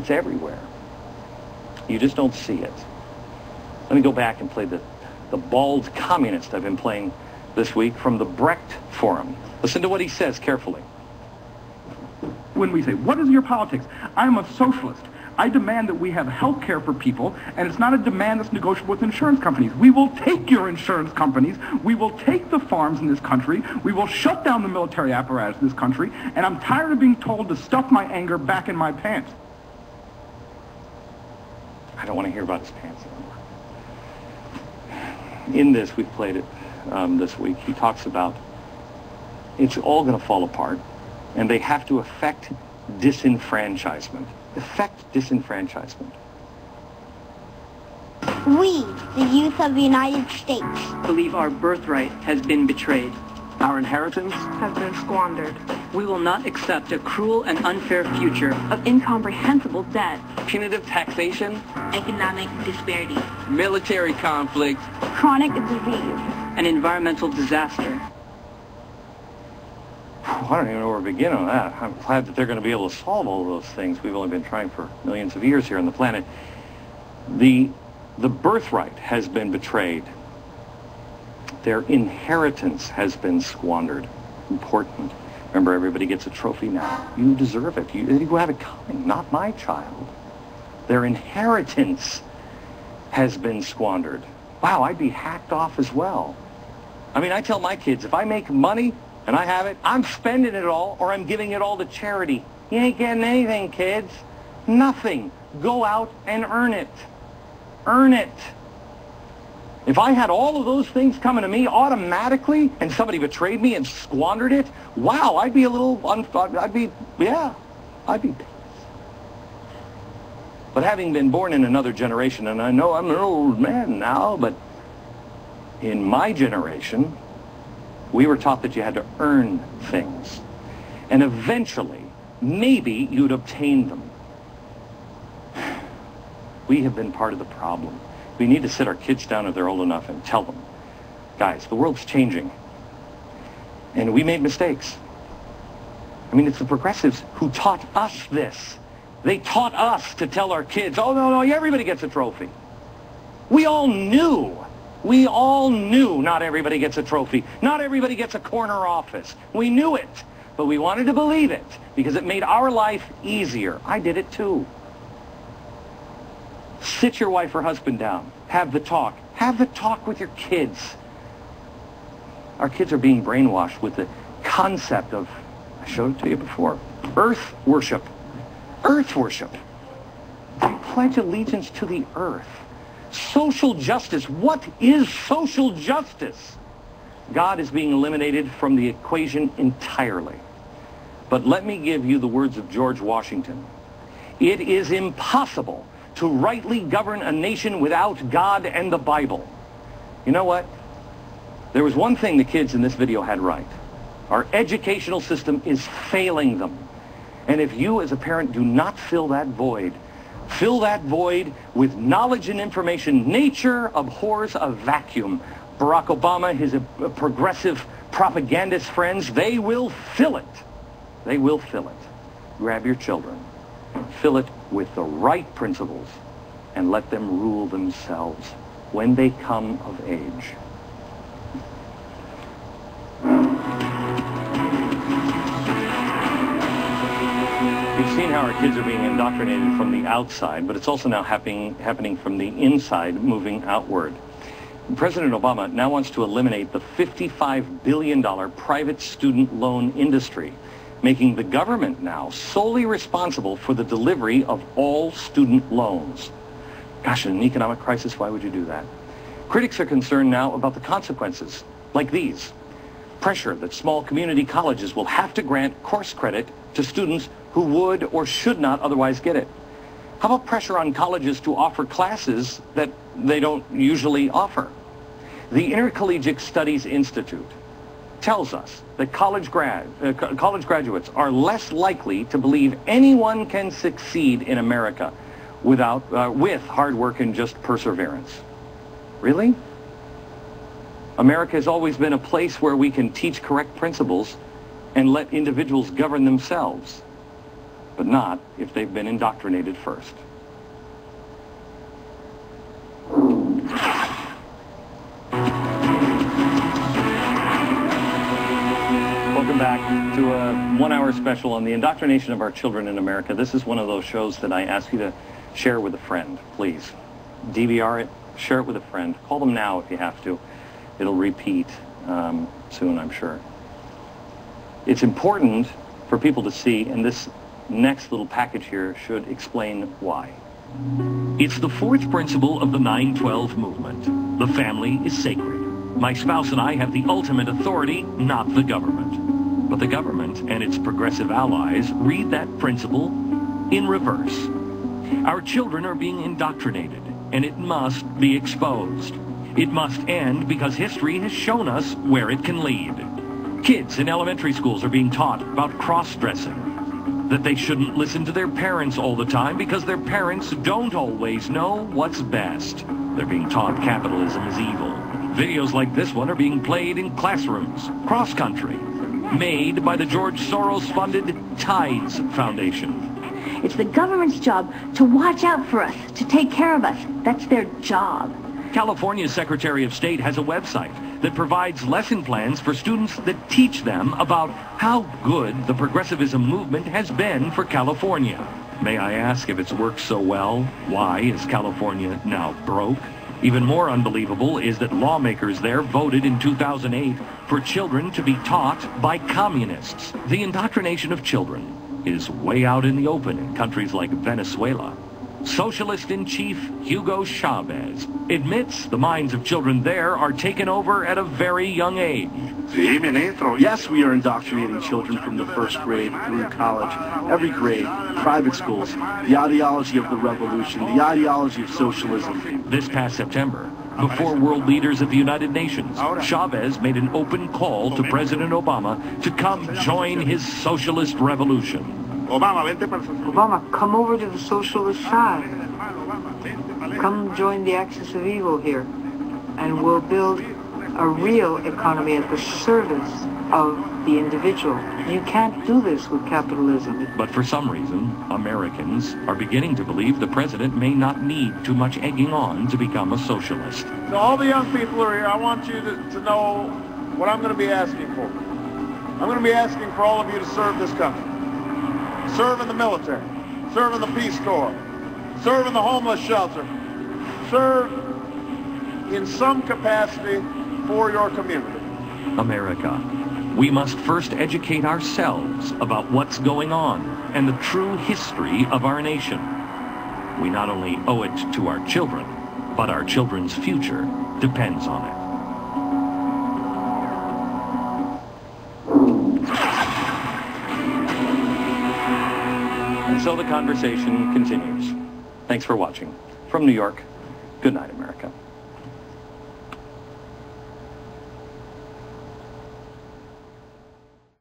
It's everywhere. You just don't see it. Let me go back and play the bald communist I've been playing this week from the Brecht Forum. Listen to what he says carefully. When we say, what is your politics? I'm a socialist. I demand that we have health care for people, and it's not a demand that's negotiable with insurance companies. We will take your insurance companies. We will take the farms in this country. We will shut down the military apparatus in this country, and I'm tired of being told to stuff my anger back in my pants. I don't want to hear about his pants anymore. In this, we played it this week, he talks about it's all going to fall apart, and they have to affect disenfranchisement. Effect disenfranchisement. We, the youth of the United States, believe our birthright has been betrayed. Our inheritance has been squandered. We will not accept a cruel and unfair future of incomprehensible debt, punitive taxation, economic disparity, military conflicts, chronic disease, and environmental disaster. I don't even know where to begin on that. I'm glad that they're going to be able to solve all of those things. We've only been trying for millions of years here on the planet. The birthright has been betrayed. Their inheritance has been squandered. Important. Remember, everybody gets a trophy now. You deserve it. You have it coming, not my child. Their inheritance has been squandered. Wow, I'd be hacked off as well. I mean, I tell my kids, if I make money and I have it, I'm spending it all or I'm giving it all to charity. You ain't getting anything, kids. Nothing. Go out and earn it. Earn it. If I had all of those things coming to me automatically and somebody betrayed me and squandered it, wow, I'd be a little, I'd be pissed. But having been born in another generation, and I know I'm an old man now, but in my generation, we were taught that you had to earn things. And eventually, maybe you'd obtain them. We have been part of the problem. We need to sit our kids down if they're old enough and tell them, guys, the world's changing. And we made mistakes. I mean, it's the progressives who taught us this. They taught us to tell our kids, oh, no, everybody gets a trophy. We all knew not everybody gets a trophy. Not everybody gets a corner office. We knew it, but we wanted to believe it because it made our life easier. I did it too. Sit your wife or husband down. Have the talk. Have the talk with your kids. Our kids are being brainwashed with the concept of, I showed it to you before, earth worship. Earth worship. I pledge allegiance to the earth. Social justice. What is social justice? God is being eliminated from the equation entirely. But let me give you the words of George Washington. It is impossible to rightly govern a nation without God and the Bible. You know what? There was one thing the kids in this video had right. Our educational system is failing them. And if you as a parent do not fill that void with knowledge and information, nature abhors a vacuum. Barack Obama, his progressive propagandist friends, they will fill it. They will fill it. Grab your children. Fill it with the right principles and let them rule themselves when they come of age. You've seen how our kids are being indoctrinated from the outside, but it's also now happening from the inside, moving outward. President Obama now wants to eliminate the $55 billion private student loan industry, making the government now solely responsible for the delivery of all student loans. Gosh, in an economic crisis, why would you do that? Critics are concerned now about the consequences, like these. Pressure that small community colleges will have to grant course credit to students who would or should not otherwise get it. How about pressure on colleges to offer classes that they don't usually offer? The Intercollegiate Studies Institute tells us that college graduates are less likely to believe anyone can succeed in America with hard work and just perseverance. Really? America has always been a place where we can teach correct principles and let individuals govern themselves. but not if they've been indoctrinated first. Welcome back to a one-hour special on the indoctrination of our children in America. This is one of those shows that I ask you to share with a friend, please. DVR it, share it with a friend. Call them now if you have to. It'll repeat soon, I'm sure. It's important for people to see, and this next little package here should explain why. It's the fourth principle of the 9/12 movement. The family is sacred. My spouse and I have the ultimate authority, not the government. But the government and its progressive allies read that principle in reverse. Our children are being indoctrinated, and it must be exposed. It must end because history has shown us where it can lead. Kids in elementary schools are being taught about cross-dressing, that they shouldn't listen to their parents all the time because their parents don't always know what's best. They're being taught capitalism is evil. Videos like this one are being played in classrooms, cross-country, made by the George Soros-funded Tides Foundation. It's the government's job to watch out for us, to take care of us. That's their job. California's Secretary of State has a website that provides lesson plans for students that teach them about how good the progressivism movement has been for California. May I ask, if it's worked so well, why is California now broke? Even more unbelievable is that lawmakers there voted in 2008 for children to be taught by communists. The indoctrination of children is way out in the open in countries like Venezuela. Socialist-in-chief Hugo Chavez admits the minds of children there are taken over at a very young age. Yes, we are indoctrinating children from the first grade through college, every grade, private schools, the ideology of the revolution, the ideology of socialism. This past September, before world leaders at the United Nations, Chavez made an open call to President Obama to come join his socialist revolution. Obama, come over to the socialist side. Come join the axis of evil here, and we'll build a real economy at the service of the individual. You can't do this with capitalism. But for some reason, Americans are beginning to believe the president may not need too much egging on to become a socialist. So all the young people who are here, I want you to know what I'm going to be asking for. I'm going to be asking for all of you to serve this country. Serve in the military, serve in the Peace Corps, serve in the homeless shelter, serve in some capacity for your community. America, we must first educate ourselves about what's going on and the true history of our nation. We not only owe it to our children, but our children's future depends on it. And so the conversation continues. Thanks for watching. From New York, good night, America.